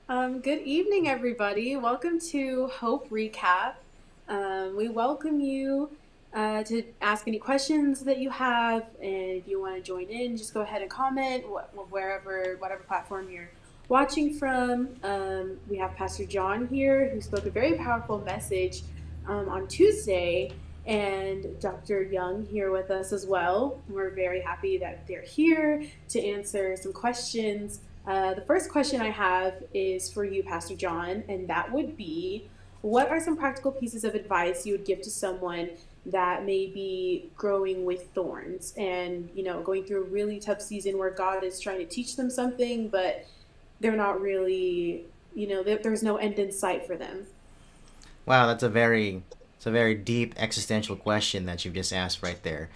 Good evening, everybody. Welcome to Hope Recap. We welcome you to ask any questions that you have, and if you want to join in, just go ahead and comment whatever platform you're watching from. We have Pastor John here, who spoke a very powerful message on Tuesday, and Dr. Young here with us as well. We're very happy that they're here to answer some questions. The first question I have is for you, Pastor John, and that would be, what are some practical pieces of advice you would give to someone that may be growing with thorns and, going through a really tough season where God is trying to teach them something, but they're not really, there's no end in sight for them? Wow, it's a very deep existential question that you've just asked right there.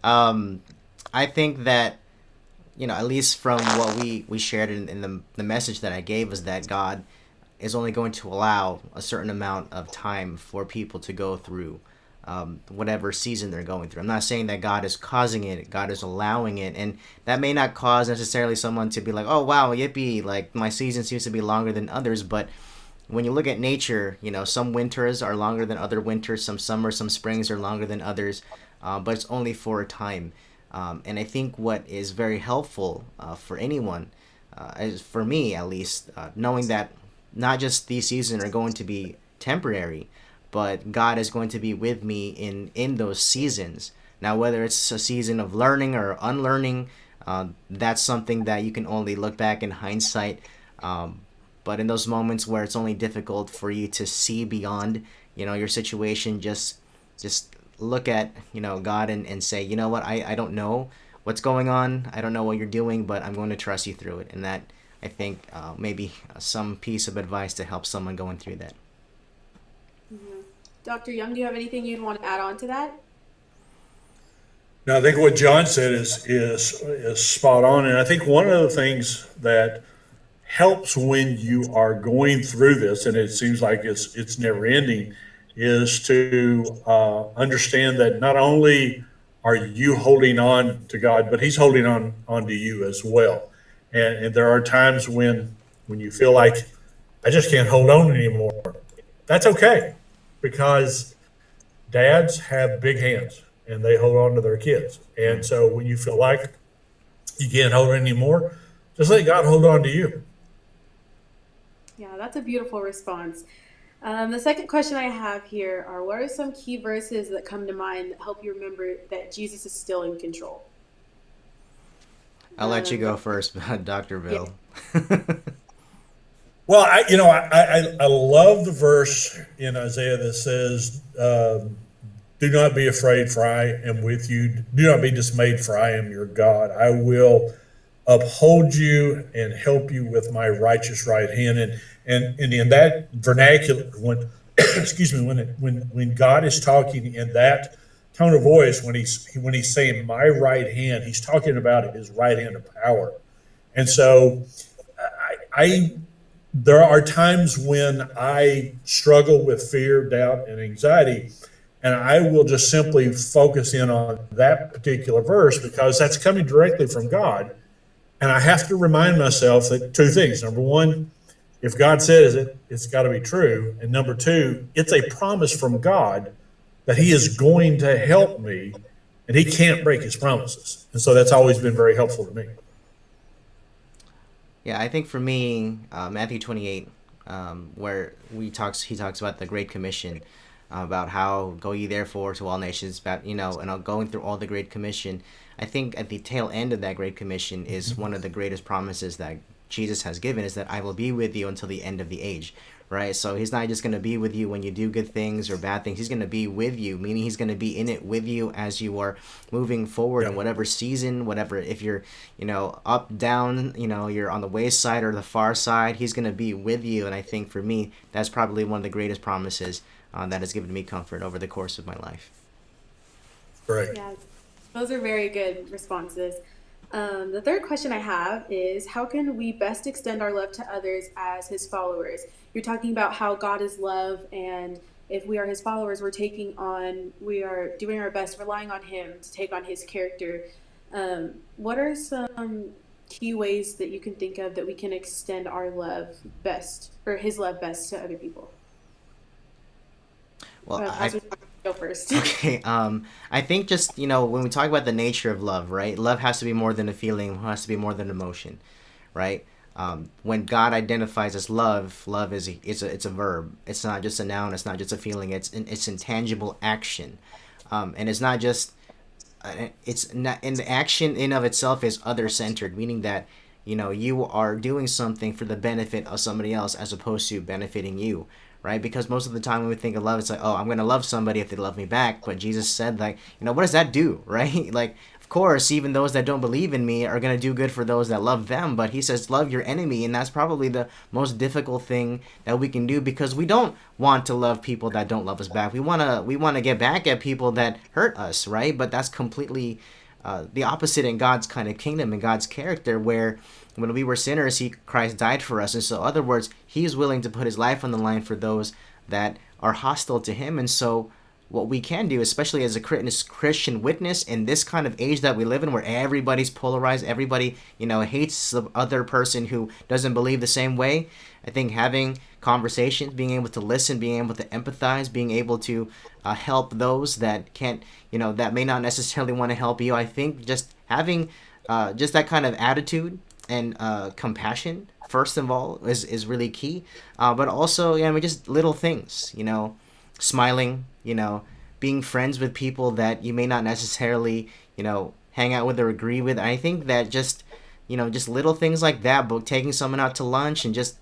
Um, I think that at least from what we shared in the message that I gave is that God is only going to allow a certain amount of time for people to go through whatever season they're going through. I'm not saying that God is causing it, God is allowing it. And that may not cause necessarily someone to be like, oh, wow, yippee, like my season seems to be longer than others. But when you look at nature, some winters are longer than other winters, some summers, some springs are longer than others, but it's only for a time. And I think what is very helpful for anyone, as for me at least, knowing that not just these seasons are going to be temporary, but God is going to be with me in those seasons. Now, whether it's a season of learning or unlearning, that's something that you can only look back in hindsight. But in those moments where it's only difficult for you to see beyond, your situation, just look at, God and say, you know what, I don't know what's going on. I don't know what you're doing, but I'm going to trust you through it. And that, I think, maybe some piece of advice to help someone going through that. Mhm. Dr. Young, do you have anything you'd want to add on to that? Now, I think what John said is spot on, and I think one of the things that helps when you are going through this, and it seems like it's never ending, is to understand that not only are you holding on to God, but He's holding on to you as well. And there are times when you feel like I just can't hold on anymore. That's okay, because dads have big hands and they hold on to their kids. And Mm. so when you feel like you can't hold it anymore, just let God hold on to you. Yeah, that's a beautiful response. The second question I have here are, what are some key verses that come to mind that help you remember that Jesus is still in control? I'll let you go Dr. first, Dr. Yeah. Bill. Well, I love the verse in Isaiah that says, "Do not be afraid, for I am with you. Do not be dismayed, for I am your God. I will uphold you and help you with my righteous right hand." And in that vernacular, when excuse me, when God is talking in that tone of voice, when he's saying my right hand, he's talking about his right hand of power. And so I there are times when I struggle with fear, doubt, and anxiety, and I will just simply focus in on that particular verse because that's coming directly from God. And I have to remind myself that two things. Number one, if God says it, it's got to be true. And number two, it's a promise from God that He is going to help me and He can't break His promises. And so that's always been very helpful to me. Yeah, I think for me, Matthew 28, where he talks about the Great Commission, about how go ye therefore to all nations, about and going through all the Great Commission. I think at the tail end of that Great Commission is one of the greatest promises that Jesus has given, is that I will be with you until the end of the age, right? So he's not just going to be with you when you do good things or bad things. He's going to be with you, meaning he's going to be in it with you as you are moving forward Yeah. in whatever season, whatever, if you're, up, down, you're on the wayside or the far side, he's going to be with you. And I think for me, that's probably one of the greatest promises that has given me comfort over the course of my life. Great. Yeah, those are very good responses. The third question I have is, how can we best extend our love to others as His followers? You're talking about how God is love, and if we are His followers, we are doing our best, relying on Him to take on His character. What are some key ways that you can think of that we can extend our love best, or his love best, to other people? Well, Pastor, go first. okay. I think just when we talk about the nature of love, right? Love has to be more than a feeling. Has to be more than emotion, right? When God identifies as love, love is it's a verb. It's not just a noun. It's not just a feeling. It's intangible action, and it's not just it's not, and the action in of itself is other centered, meaning that you are doing something for the benefit of somebody else as opposed to benefiting you, right? Because most of the time when we think of love, it's like, oh, I'm going to love somebody if they love me back. But Jesus said, like, what does that do, right? Like, of course, even those that don't believe in me are going to do good for those that love them. But he says, love your enemy. And that's probably the most difficult thing that we can do, because we don't want to love people that don't love us back. We want to get back at people that hurt us, right? But that's completely the opposite in God's kind of kingdom, in God's character, where when we were sinners, Christ died for us. And so, in other words, he is willing to put his life on the line for those that are hostile to him. And so what we can do, especially as a Christian witness in this kind of age that we live in, where everybody's polarized, everybody, hates the other person who doesn't believe the same way. I think having conversations, being able to listen, being able to empathize, being able to help those that can't, that may not necessarily want to help you. I think just having just that kind of attitude and compassion, first of all, is really key. But also, just little things, smiling, being friends with people that you may not necessarily, hang out with or agree with. I think that just little things like that, but taking someone out to lunch and just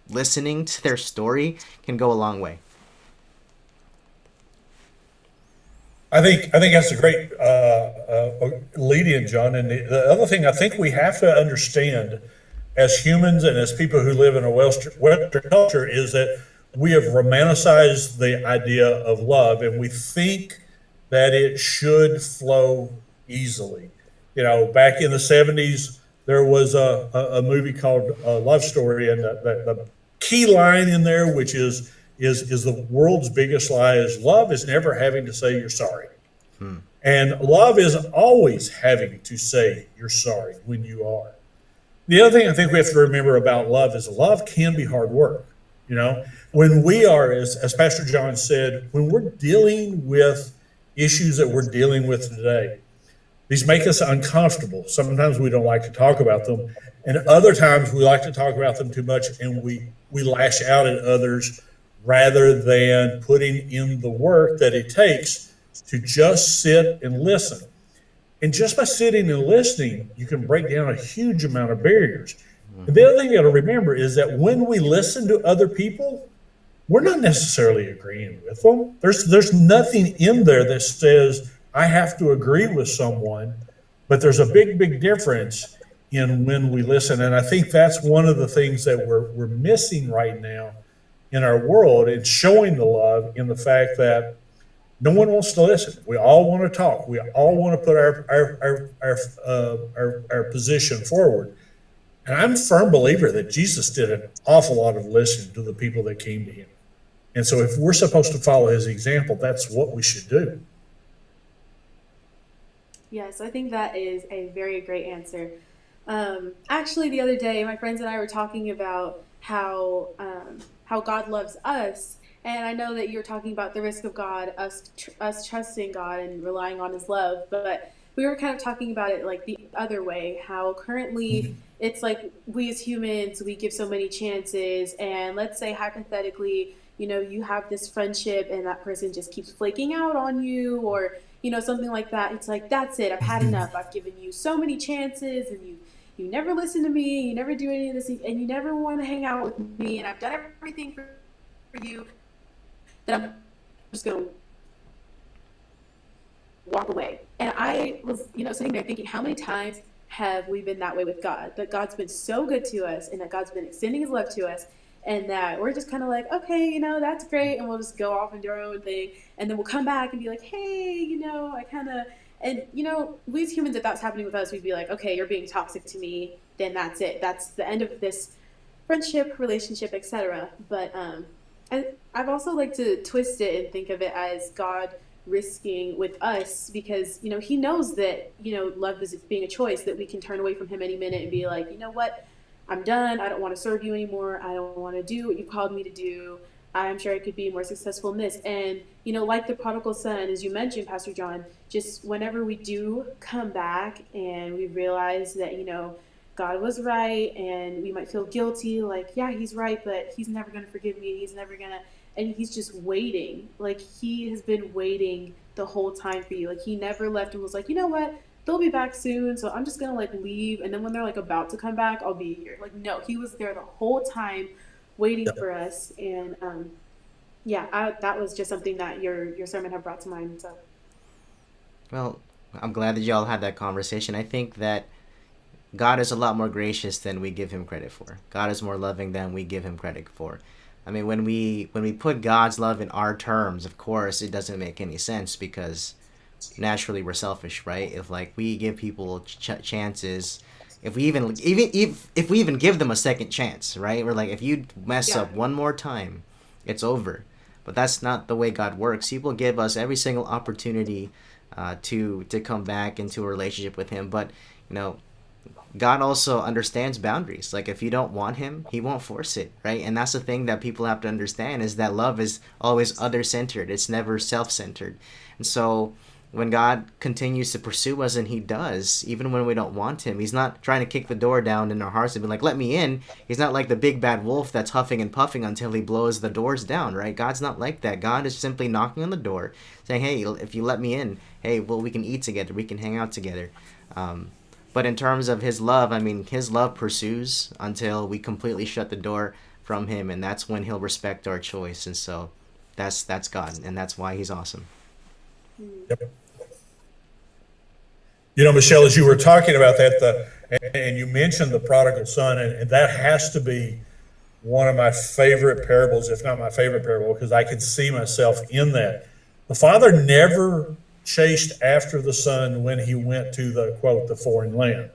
listening to their story can go a long way. I think that's a great lead-in, John. And the other thing I think we have to understand as humans and as people who live in a Western culture is that we have romanticized the idea of love, and we think that it should flow easily. Back in the 70s, there was a movie called Love Story, and the key line in there, which is the world's biggest lie, is love is never having to say you're sorry. And love is always having to say you're sorry when you are. The other thing I think we have to remember about love is love can be hard work. When we are, as Pastor John said, when we're dealing with issues that we're dealing with today, these make us uncomfortable. Sometimes we don't like to talk about them, and other times we like to talk about them too much, and we lash out at others rather than putting in the work that it takes to just sit and listen. And just by sitting and listening, you can break down a huge amount of barriers. And the other thing you got to remember is that when we listen to other people, we're not necessarily agreeing with them. There's nothing in there that says I have to agree with someone, but there's a big difference in when we listen. And I think that's one of the things that we're missing right now in our world. It's showing the love in the fact that no one wants to listen. We all want to talk. We all want to put our position forward. And I'm a firm believer that Jesus did an awful lot of listening to the people that came to him. And so if we're supposed to follow his example, that's what we should do. Yes, I think that is a very great answer. Actually, the other day, my friends and I were talking about how God loves us, and I know that you're talking about the risk of God, us trusting God and relying on His love, but we were kind of talking about it like the other way. How currently it's like we as humans, we give so many chances, and let's say hypothetically, you have this friendship and that person just keeps flaking out on you, or something like that. It's like, that's it, I've had enough. I've given you so many chances, and you never listen to me, you never do any of this, and you never want to hang out with me, and I've done everything for you, that I'm just going to walk away. And I was, sitting there thinking, how many times have we been that way with God? That God's been so good to us, and that God's been extending His love to us, and that we're just kind of like, okay, that's great, and we'll just go off and do our own thing, and then we'll come back and be like, hey, I kind of, and we as humans, if that's happening with us, we'd be like, okay, you're being toxic to me, then that's it, that's the end of this friendship, relationship, etc. But I've also like to twist it and think of it as God risking with us, because he knows that love is being a choice, that we can turn away from him any minute and be like, you know what, I'm done. I don't want to serve you anymore. I don't want to do what you called me to do. I'm sure I could be more successful in this. And like the prodigal son, as you mentioned, Pastor John, just whenever we do come back and we realize that God was right, and we might feel guilty, like, yeah, he's right, but he's never going to forgive me. He's never going to, and he's just waiting. Like, he has been waiting the whole time for you. Like, he never left and was like, you know what? They'll be back soon, so I'm just going to like leave. And then when they're like about to come back, I'll be here. Like, no, he was there the whole time waiting for us. And yeah, that was just something that your sermon had brought to mind. So, Well, I'm glad that y'all had that conversation. I think that God is a lot more gracious than we give him credit for. God is more loving than we give him credit for. I mean, when we put God's love in our terms, of course, it doesn't make any sense, because naturally we're selfish, right? If like we give people chances, if we even give them a second chance, right? We're like, if you mess yeah. up one more time, it's over. But that's not the way God works. He will give us every single opportunity to come back into a relationship with him. But God also understands boundaries. Like, if you don't want him, he won't force it, right? And that's the thing that people have to understand, is that love is always other-centered. It's never self-centered. And so when God continues to pursue us, and he does, even when we don't want him, he's not trying to kick the door down in our hearts and be like, let me in. He's not like the big bad wolf that's huffing and puffing until he blows the doors down, right? God's not like that. God is simply knocking on the door saying, hey, if you let me in, hey, well, we can eat together. We can hang out together. But in terms of his love, I mean, his love pursues until we completely shut the door from him, and that's when he'll respect our choice. And so that's God, and that's why he's awesome. Yep. Michelle, as you were talking about that, and you mentioned the prodigal son, and that has to be one of my favorite parables, if not my favorite parable, because I can see myself in that. The father never chased after the son when he went to the, quote, the foreign land.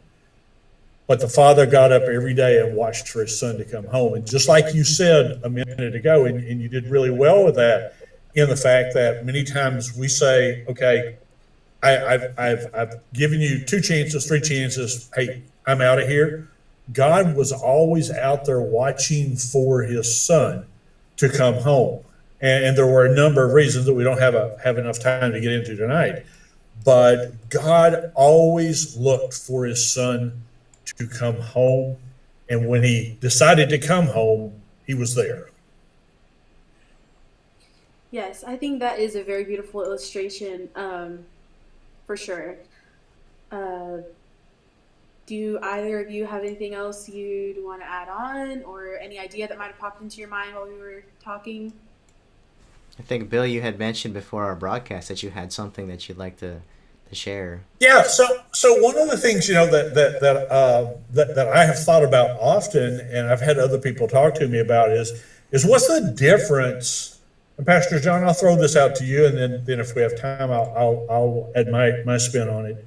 But the father got up every day and watched for his son to come home. And just like you said a minute ago, and you did really well with that, in the fact that many times we say, okay, I've given you 2 chances, 3 chances, hey, I'm out of here. God was always out there watching for his son to come home. And there were a number of reasons that we don't have enough time to get into tonight. But God always looked for his son to come home. And when he decided to come home, he was there. Yes, I think that is a very beautiful illustration, for sure. Uh, do either of you have anything else you'd want to add on, or any idea that might have popped into your mind while we were talking? I think, Bill, you had mentioned before our broadcast that you had something that you'd like to share. Yeah, so one of the things that I have thought about often, and I've had other people talk to me about, is what's the difference? And Pastor John, I'll throw this out to you, and then if we have time, I'll add my spin on it.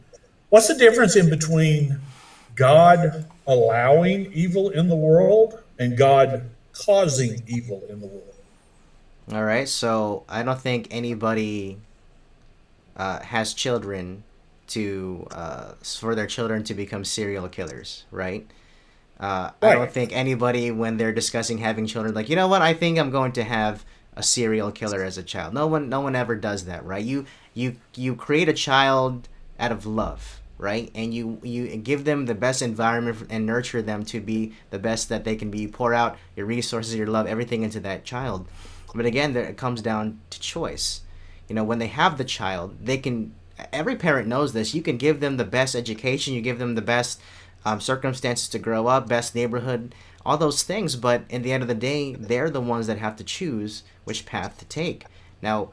What's the difference in between God allowing evil in the world and God causing evil in the world? All right, so I don't think anybody has children to for their children to become serial killers, right? I don't think anybody, when they're discussing having children, like, you know what, I think I'm going to have a serial killer as a child. No one ever does that, right? You create a child out of love, right? And you give them the best environment and nurture them to be the best that they can be. You pour out your resources, your love, everything into that child. But again, it comes down to choice. When they have the child, every parent knows this, you can give them the best education, you give them the best circumstances to grow up, best neighborhood, all those things, but in the end of the day, they're the ones that have to choose which path to take. Now,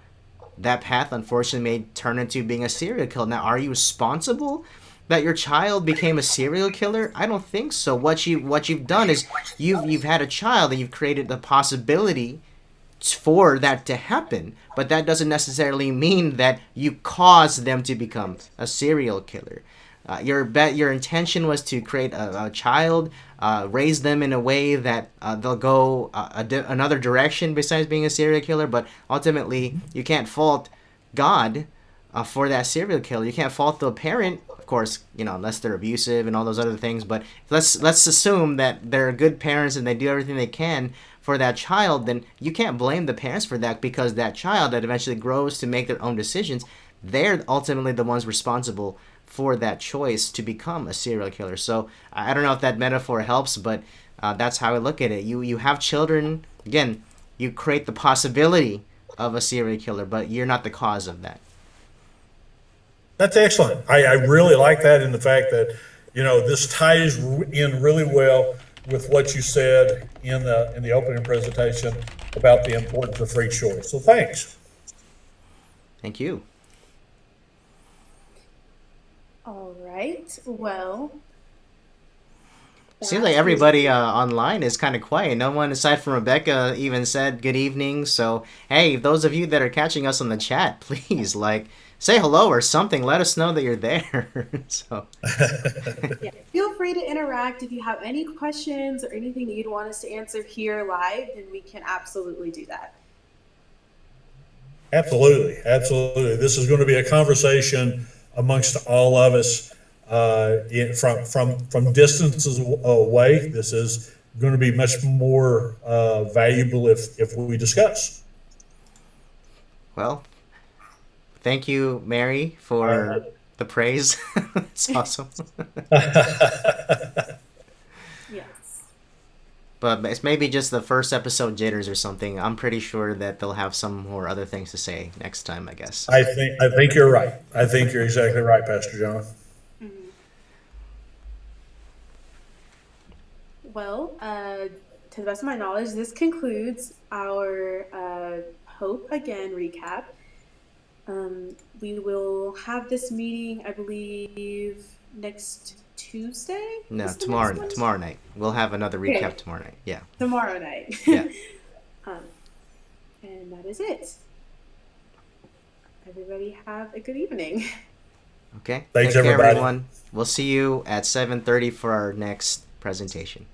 that path, unfortunately, may turn into being a serial killer. Now, are you responsible that your child became a serial killer? I don't think so. What you've done is you've had a child and you've created the possibility for that to happen, but that doesn't necessarily mean that you caused them to become a serial killer. Your intention was to create a child, raise them in a way that they'll go another direction besides being a serial killer, but ultimately you can't fault God for that serial killer. You can't fault the parent, of course, unless they're abusive and all those other things. But let's assume that they're good parents and they do everything they can for that child. Then you can't blame the parents for that, because that child that eventually grows to make their own decisions, they're ultimately the ones responsible for that choice to become a serial killer. So I don't know if that metaphor helps, but that's how I look at it. You have children, again, you create the possibility of a serial killer, but you're not the cause of that. That's excellent. I really like that, in the fact that, this ties in really well with what you said in the opening presentation about the importance of free choice. So thanks. Thank you. All right. Well, Seems like everybody online is kind of quiet. No one aside from Rebecca even said good evening. So, hey, those of you that are catching us on the chat, please say hello or something. Let us know that you're there. So, yeah, feel free to interact. If you have any questions or anything that you'd want us to answer here live, then we can absolutely do that. Absolutely. This is going to be a conversation amongst all of us, from distances away. This is going to be much more valuable if we discuss. Well, thank you, Mary, for the praise. It's awesome. Yes. But it's maybe just the first episode jitters or something. I'm pretty sure that they'll have some more other things to say next time, I guess. I think you're right. I think you're exactly right, Pastor John. Mm-hmm. Well, to the best of my knowledge, this concludes our Hope Again recap. We will have this meeting, I believe, next Tuesday? No, tomorrow night. We'll have another recap tomorrow night. Yeah. Tomorrow night. Yeah. And that is it. Everybody have a good evening. Okay. Thanks, Take care, everybody. everyone. We'll see you at 7:30 for our next presentation.